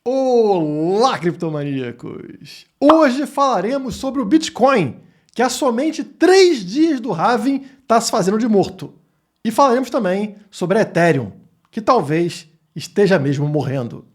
Olá, criptomaníacos! Hoje falaremos sobre o Bitcoin, que há somente 3 dias do halving está se fazendo de morto. E falaremos também sobre a Ethereum, que talvez esteja mesmo morrendo.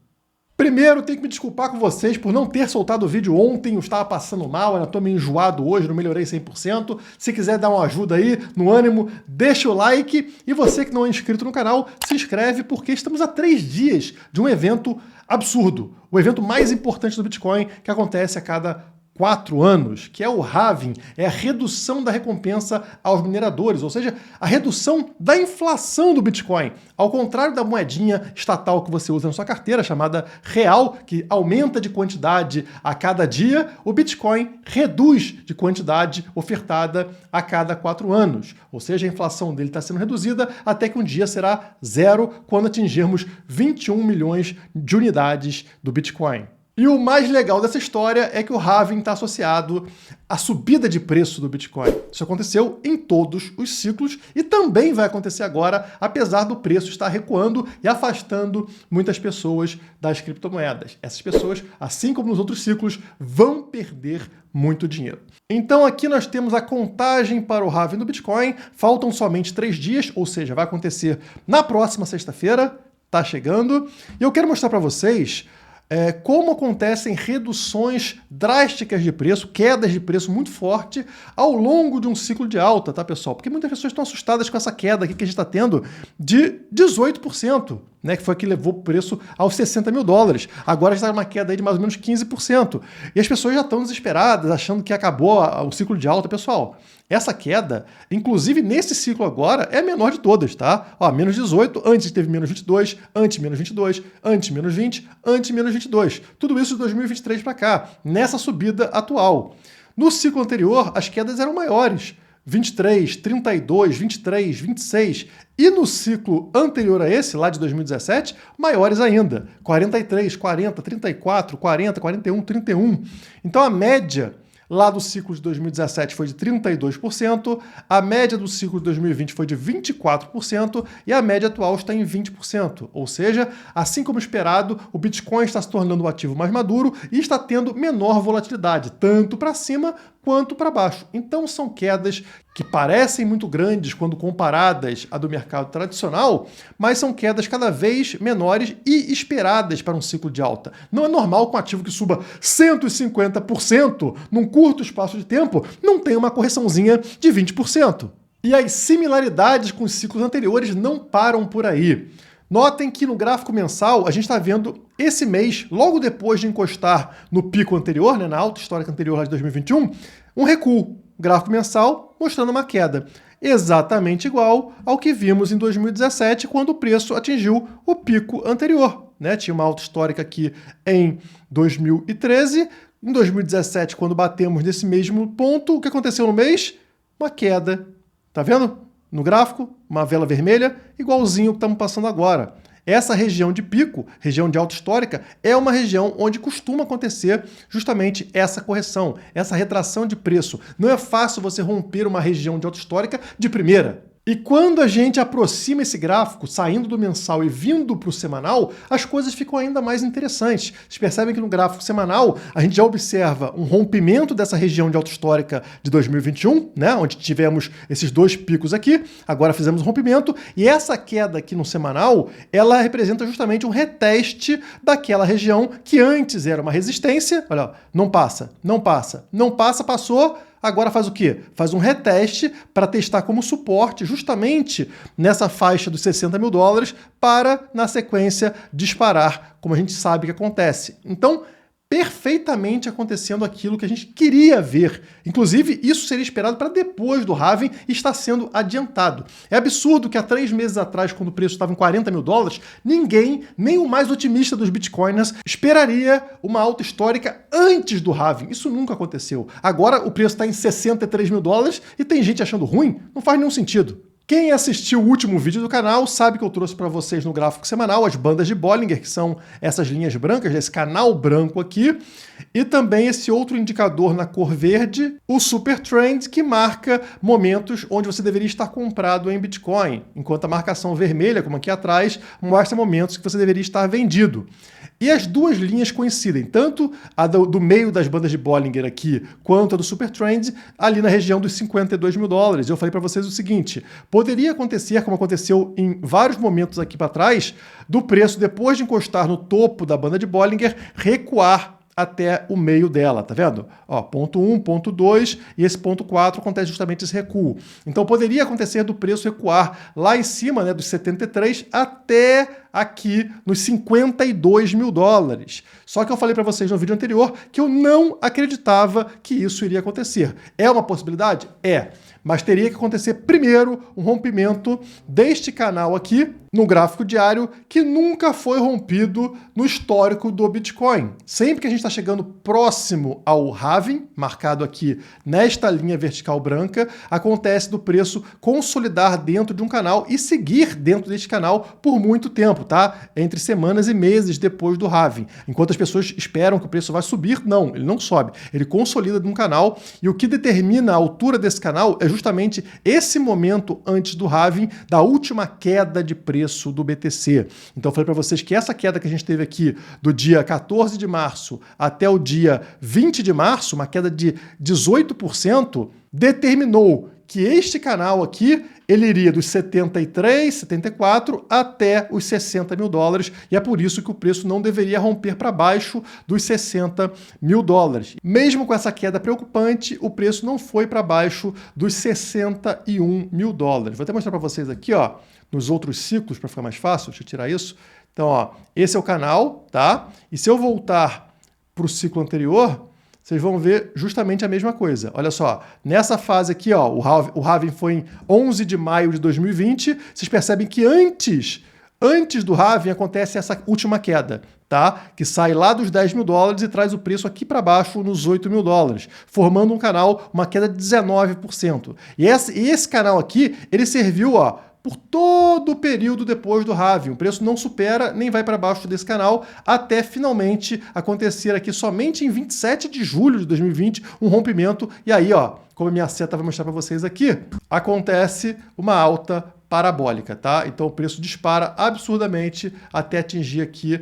Primeiro, tenho que me desculpar com vocês por não ter soltado o vídeo ontem, eu estava passando mal, ainda estou meio enjoado hoje, não melhorei 100%. Se quiser dar uma ajuda aí, no ânimo, deixa o like. E você que não é inscrito no canal, se inscreve, porque estamos a 3 dias de um evento absurdo. O evento mais importante do Bitcoin, que acontece a cada 4 anos, que é o halving, é a redução da recompensa aos mineradores, ou seja, a redução da inflação do Bitcoin. Ao contrário da moedinha estatal que você usa na sua carteira, chamada real, que aumenta de quantidade a cada dia, o Bitcoin reduz de quantidade ofertada a cada 4 anos. Ou seja, a inflação dele está sendo reduzida até que um dia será zero, quando atingirmos 21 milhões de unidades do Bitcoin. E o mais legal dessa história é que o halving está associado à subida de preço do Bitcoin. Isso aconteceu em todos os ciclos e também vai acontecer agora, apesar do preço estar recuando e afastando muitas pessoas das criptomoedas. Essas pessoas, assim como nos outros ciclos, vão perder muito dinheiro. Então aqui nós temos a contagem para o halving do Bitcoin. Faltam somente 3 dias, ou seja, vai acontecer na próxima sexta-feira, está chegando. E eu quero mostrar para vocês como acontecem reduções drásticas de preço, quedas de preço muito forte ao longo de um ciclo de alta, tá, pessoal? Porque muitas pessoas estão assustadas com essa queda aqui que a gente está tendo de 18%, né, que foi a que levou o preço aos 60 mil dólares. Agora está uma queda aí de mais ou menos 15%. E as pessoas já estão desesperadas, achando que acabou o ciclo de alta. Pessoal, essa queda, inclusive nesse ciclo agora, é a menor de todas, tá? Ó, menos 18, antes teve menos 22, antes menos 22, antes menos 20, antes menos 22. Tudo isso de 2023 para cá, nessa subida atual. No ciclo anterior, as quedas eram maiores. 23, 32, 23, 26. E no ciclo anterior a esse, lá de 2017, maiores ainda. 43, 40, 34, 40, 41, 31. Então a média lá do ciclo de 2017 foi de 32%, a média do ciclo de 2020 foi de 24% e a média atual está em 20%. Ou seja, assim como esperado, o Bitcoin está se tornando um ativo mais maduro e está tendo menor volatilidade, tanto para cima quanto para baixo. Então são quedas que parecem muito grandes quando comparadas à do mercado tradicional, mas são quedas cada vez menores e esperadas para um ciclo de alta. Não é normal que um ativo que suba 150% num curto espaço de tempo não tenha uma correçãozinha de 20%. E as similaridades com os ciclos anteriores não param por aí. Notem que no gráfico mensal a gente está vendo esse mês, logo depois de encostar no pico anterior, né, na alta histórica anterior lá de 2021, um recuo. Gráfico mensal mostrando uma queda. Exatamente igual ao que vimos em 2017, quando o preço atingiu o pico anterior, né? Tinha uma alta histórica aqui em 2013. Em 2017, quando batemos nesse mesmo ponto, o que aconteceu no mês? Uma queda. Tá vendo? No gráfico, uma vela vermelha, igualzinho ao que estamos passando agora. Essa região de pico, região de alta histórica, é uma região onde costuma acontecer justamente essa correção, essa retração de preço. Não é fácil você romper uma região de alta histórica de primeira. E quando a gente aproxima esse gráfico, saindo do mensal e vindo para o semanal, as coisas ficam ainda mais interessantes. Vocês percebem que no gráfico semanal, a gente já observa um rompimento dessa região de alta histórica de 2021, né, onde tivemos esses 2 picos aqui, agora fizemos um rompimento, e essa queda aqui no semanal, ela representa justamente um reteste daquela região que antes era uma resistência. Olha, não passa, não passa, não passa, passou. Agora faz o quê? Faz um reteste para testar como suporte justamente nessa faixa dos 60 mil dólares para, na sequência, disparar, como a gente sabe que acontece. Então, perfeitamente acontecendo aquilo que a gente queria ver. Inclusive, isso seria esperado para depois do halving e está sendo adiantado. É absurdo que há 3 meses atrás, quando o preço estava em 40 mil dólares, ninguém, nem o mais otimista dos bitcoiners, esperaria uma alta histórica antes do halving. Isso nunca aconteceu. Agora o preço está em 63 mil dólares e tem gente achando ruim? Não faz nenhum sentido. Quem assistiu o último vídeo do canal sabe que eu trouxe para vocês no gráfico semanal as bandas de Bollinger, que são essas linhas brancas, esse canal branco aqui, e também esse outro indicador na cor verde, o Super Trend, que marca momentos onde você deveria estar comprado em Bitcoin, enquanto a marcação vermelha, como aqui atrás, mostra momentos que você deveria estar vendido. E as duas linhas coincidem, tanto a do meio das bandas de Bollinger aqui, quanto a do Supertrend, ali na região dos 52 mil dólares. Eu falei para vocês o seguinte, poderia acontecer, como aconteceu em vários momentos aqui para trás, do preço, depois de encostar no topo da banda de Bollinger, recuar até o meio dela, tá vendo? Ó, ponto 1, ponto 2 e esse ponto 4 acontece justamente esse recuo. Então poderia acontecer do preço recuar lá em cima, né, dos 73 até aqui nos 52 mil dólares. Só que eu falei para vocês no vídeo anterior que eu não acreditava que isso iria acontecer. É uma possibilidade? É. Mas teria que acontecer primeiro um rompimento deste canal aqui, no gráfico diário, que nunca foi rompido no histórico do Bitcoin. Sempre que a gente está chegando próximo ao halving, marcado aqui nesta linha vertical branca, acontece do preço consolidar dentro de um canal e seguir dentro deste canal por muito tempo, tá? Entre semanas e meses depois do halving. Enquanto as pessoas esperam que o preço vai subir, não, ele não sobe. Ele consolida num canal e o que determina a altura desse canal é justamente esse momento antes do halving, da última queda de preço do BTC. Então eu falei para vocês que essa queda que a gente teve aqui do dia 14 de março até o dia 20 de março, uma queda de 18%, determinou que este canal aqui, ele iria dos 73, 74 até os 60 mil dólares, e é por isso que o preço não deveria romper para baixo dos 60 mil dólares. Mesmo com essa queda preocupante, o preço não foi para baixo dos 61 mil dólares. Vou até mostrar para vocês aqui, ó, nos outros ciclos, para ficar mais fácil, deixa eu tirar isso. Então, ó, esse é o canal, tá? E se eu voltar para o ciclo anterior, vocês vão ver justamente a mesma coisa. Olha só, nessa fase aqui, ó, o halving foi em 11 de maio de 2020. Vocês percebem que antes do halving acontece essa última queda, tá? Que sai lá dos 10 mil dólares e traz o preço aqui para baixo nos 8 mil dólares, formando um canal, uma queda de 19%. E esse canal aqui, ele serviu, ó, por todo o período depois do halving. O preço não supera nem vai para baixo desse canal até finalmente acontecer aqui somente em 27 de julho de 2020 um rompimento. E aí, ó, como a minha seta vai mostrar para vocês aqui, acontece uma alta parabólica, tá? Então o preço dispara absurdamente até atingir aqui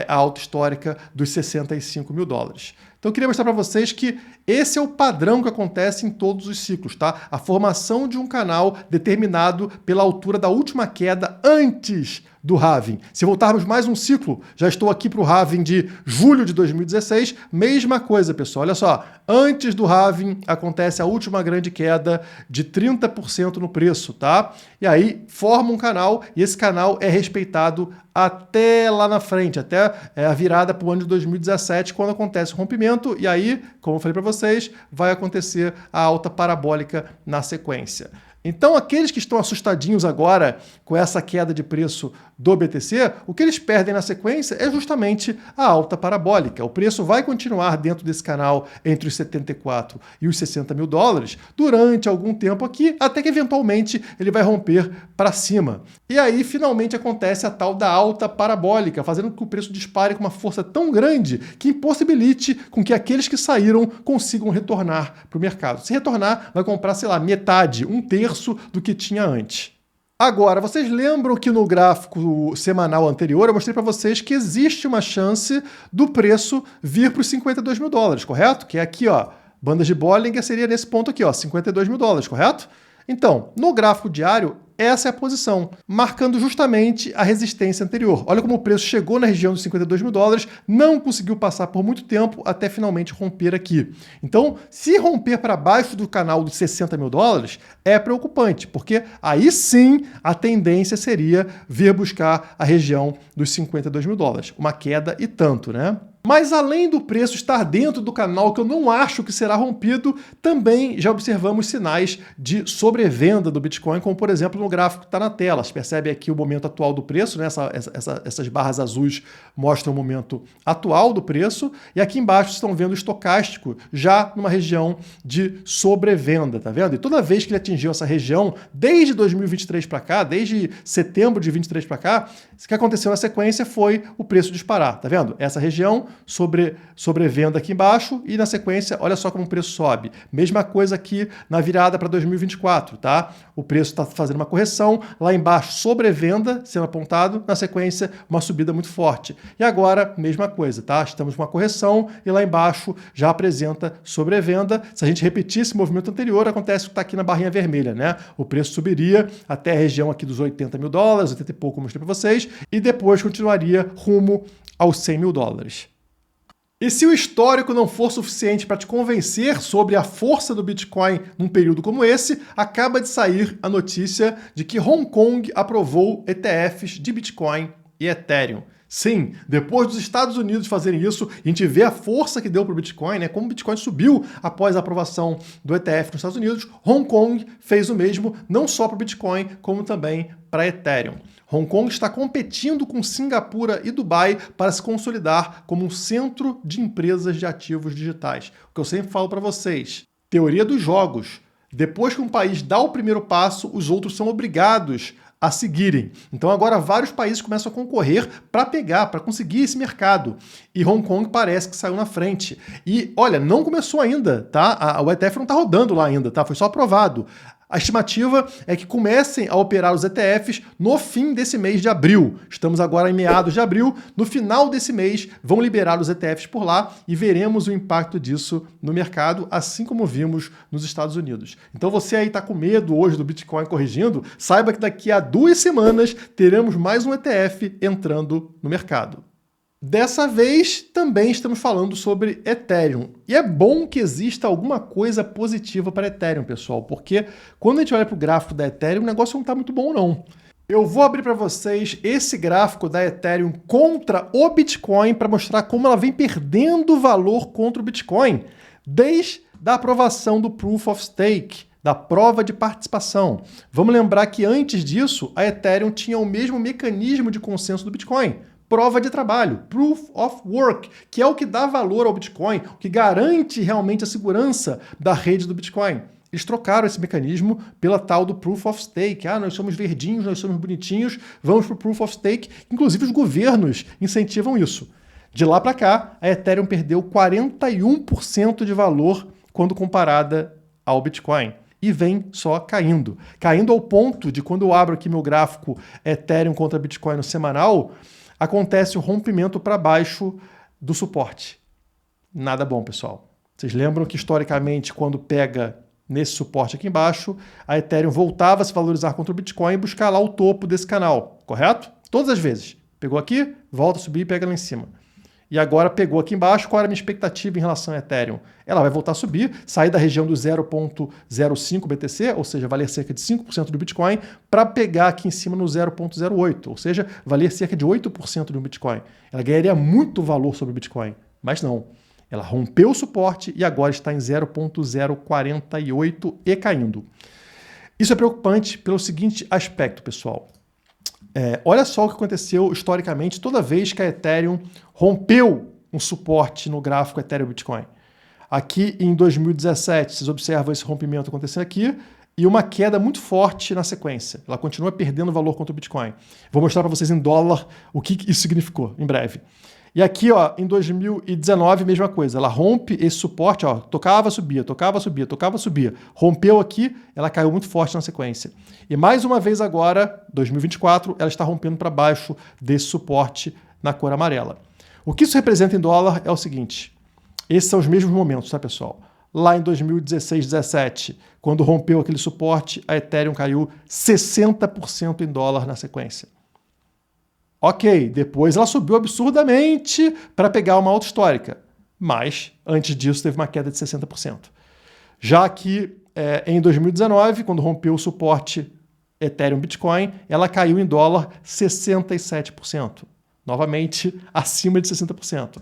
a alta histórica dos 65 mil dólares. Então eu queria mostrar para vocês que esse é o padrão que acontece em todos os ciclos, tá? A formação de um canal determinado pela altura da última queda antes do halving. Se voltarmos mais um ciclo, já estou aqui para o halving de julho de 2016, mesma coisa, pessoal. Olha só, antes do halving acontece a última grande queda de 30% no preço, tá? E aí forma um canal e esse canal é respeitado até lá na frente, até a virada para o ano de 2017, quando acontece o rompimento, e aí, como eu falei para vocês, vai acontecer a alta parabólica na sequência. Então, aqueles que estão assustadinhos agora com essa queda de preço do BTC, o que eles perdem na sequência é justamente a alta parabólica. O preço vai continuar dentro desse canal entre os 74 e os 60 mil dólares durante algum tempo aqui, até que eventualmente ele vai romper para cima. E aí, finalmente, acontece a tal da alta parabólica, fazendo com que o preço dispare com uma força tão grande que impossibilite com que aqueles que saíram consigam retornar para o mercado. Se retornar, vai comprar, sei lá, metade, um terço do que tinha antes. Agora, vocês lembram que no gráfico semanal anterior eu mostrei para vocês que existe uma chance do preço vir para os 52 mil dólares, correto? Que é aqui, ó, bandas de Bollinger seria nesse ponto aqui, ó, 52 mil dólares, correto? Então, no gráfico diário, essa é a posição, marcando justamente a resistência anterior. Olha como o preço chegou na região dos 52 mil dólares, não conseguiu passar por muito tempo até finalmente romper aqui. Então, se romper para baixo do canal dos 60 mil dólares, é preocupante, porque aí sim a tendência seria vir buscar a região dos 52 mil dólares. Uma queda e tanto, né? Mas além do preço estar dentro do canal, que eu não acho que será rompido, também já observamos sinais de sobrevenda do Bitcoin, como por exemplo no gráfico que está na tela. Você percebe aqui o momento atual do preço, né? Essas barras azuis mostram o momento atual do preço, e aqui embaixo vocês estão vendo o estocástico já numa região de sobrevenda, tá vendo? E toda vez que ele atingiu essa região, desde 2023 para cá, desde setembro de 23 para cá, o que aconteceu na sequência foi o preço disparar, tá vendo? Essa região sobrevenda aqui embaixo e na sequência, olha só como o preço sobe. Mesma coisa aqui na virada para 2024, tá? O preço está fazendo uma correção, lá embaixo sobrevenda sendo apontado, na sequência uma subida muito forte. E agora, mesma coisa, tá? Estamos com uma correção e lá embaixo já apresenta sobrevenda. Se a gente repetir esse movimento anterior, acontece o que está aqui na barrinha vermelha, né? O preço subiria até a região aqui dos 80 mil dólares, 80 e pouco, como eu mostrei para vocês, e depois continuaria rumo aos 100 mil dólares. E se o histórico não for suficiente para te convencer sobre a força do Bitcoin num período como esse, acaba de sair a notícia de que Hong Kong aprovou ETFs de Bitcoin e Ethereum. Sim, depois dos Estados Unidos fazerem isso, a gente vê a força que deu para o Bitcoin, né? Como o Bitcoin subiu após a aprovação do ETF nos Estados Unidos, Hong Kong fez o mesmo, não só para o Bitcoin, como também para Ethereum. Hong Kong está competindo com Singapura e Dubai para se consolidar como um centro de empresas de ativos digitais. O que eu sempre falo para vocês, teoria dos jogos. Depois que um país dá o primeiro passo, os outros são obrigados a seguirem. Então agora vários países começam a concorrer para conseguir esse mercado. E Hong Kong parece que saiu na frente. E olha, não começou ainda, tá? O ETF não está rodando lá ainda, tá? Foi só aprovado. A estimativa é que comecem a operar os ETFs no fim desse mês de abril. Estamos agora em meados de abril. No final desse mês, vão liberar os ETFs por lá e veremos o impacto disso no mercado, assim como vimos nos Estados Unidos. Então você aí está com medo hoje do Bitcoin corrigindo, saiba que daqui a 2 semanas teremos mais um ETF entrando no mercado. Dessa vez, também estamos falando sobre Ethereum. E é bom que exista alguma coisa positiva para Ethereum, pessoal, porque quando a gente olha para o gráfico da Ethereum, o negócio não está muito bom, não. Eu vou abrir para vocês esse gráfico da Ethereum contra o Bitcoin para mostrar como ela vem perdendo valor contra o Bitcoin desde a aprovação do Proof of Stake, da prova de participação. Vamos lembrar que antes disso, a Ethereum tinha o mesmo mecanismo de consenso do Bitcoin. Prova de trabalho, Proof of Work, que é o que dá valor ao Bitcoin, o que garante realmente a segurança da rede do Bitcoin. Eles trocaram esse mecanismo pela tal do Proof of Stake. Nós somos verdinhos, nós somos bonitinhos, vamos para o Proof of Stake. Inclusive os governos incentivam isso. De lá para cá, a Ethereum perdeu 41% de valor quando comparada ao Bitcoin. E vem só caindo. Caindo ao ponto de, quando eu abro aqui meu gráfico Ethereum contra Bitcoin no semanal, acontece o rompimento para baixo do suporte. Nada bom, pessoal. Vocês lembram que, historicamente, quando pega nesse suporte aqui embaixo, a Ethereum voltava a se valorizar contra o Bitcoin e buscar lá o topo desse canal, correto? Todas as vezes. Pegou aqui, volta a subir e pega lá em cima. E agora pegou aqui embaixo, qual era a minha expectativa em relação a Ethereum? Ela vai voltar a subir, sair da região do 0,05 BTC, ou seja, valer cerca de 5% do Bitcoin, para pegar aqui em cima no 0,08, ou seja, valer cerca de 8% do Bitcoin. Ela ganharia muito valor sobre o Bitcoin, mas não. Ela rompeu o suporte e agora está em 0,048 e caindo. Isso é preocupante pelo seguinte aspecto, pessoal. Olha só o que aconteceu historicamente toda vez que a Ethereum rompeu um suporte no gráfico Ethereum Bitcoin. Aqui em 2017, vocês observam esse rompimento acontecendo aqui e uma queda muito forte na sequência. Ela continua perdendo valor contra o Bitcoin. Vou mostrar para vocês em dólar o que isso significou em breve. E aqui, ó, em 2019, mesma coisa. Ela rompe esse suporte, ó, tocava, subia, tocava, subia, tocava, subia. Rompeu aqui, ela caiu muito forte na sequência. E mais uma vez agora, 2024, ela está rompendo para baixo desse suporte na cor amarela. O que isso representa em dólar é o seguinte. Esses são os mesmos momentos, tá, pessoal? Lá em 2016, 17, quando rompeu aquele suporte, a Ethereum caiu 60% em dólar na sequência. Ok, depois ela subiu absurdamente para pegar uma alta histórica, mas antes disso teve uma queda de 60%. Já que em 2019, quando rompeu o suporte Ethereum Bitcoin, ela caiu em dólar 67%, novamente acima de 60%.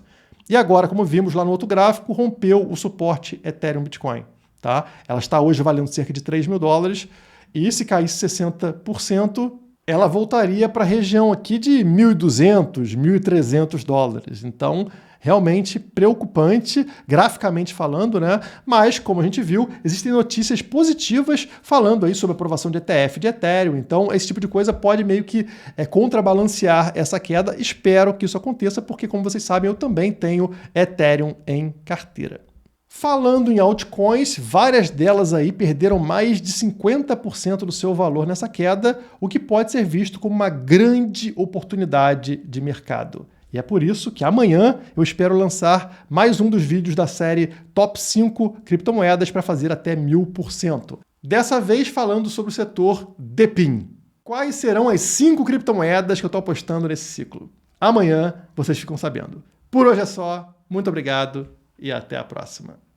E agora, como vimos lá no outro gráfico, rompeu o suporte Ethereum Bitcoin. Tá? Ela está hoje valendo cerca de 3 mil dólares e se caísse 60%, ela voltaria para a região aqui de 1.200, 1.300 dólares. Então, realmente preocupante, graficamente falando, né? Mas, como a gente viu, existem notícias positivas falando aí sobre a aprovação de ETF de Ethereum. Então, esse tipo de coisa pode meio que contrabalancear essa queda. Espero que isso aconteça, porque, como vocês sabem, eu também tenho Ethereum em carteira. Falando em altcoins, várias delas aí perderam mais de 50% do seu valor nessa queda, o que pode ser visto como uma grande oportunidade de mercado. E é por isso que amanhã eu espero lançar mais um dos vídeos da série Top 5 criptomoedas para fazer até 1000%. Dessa vez falando sobre o setor DePIN. Quais serão as 5 criptomoedas que eu estou apostando nesse ciclo? Amanhã vocês ficam sabendo. Por hoje é só, muito obrigado e até a próxima.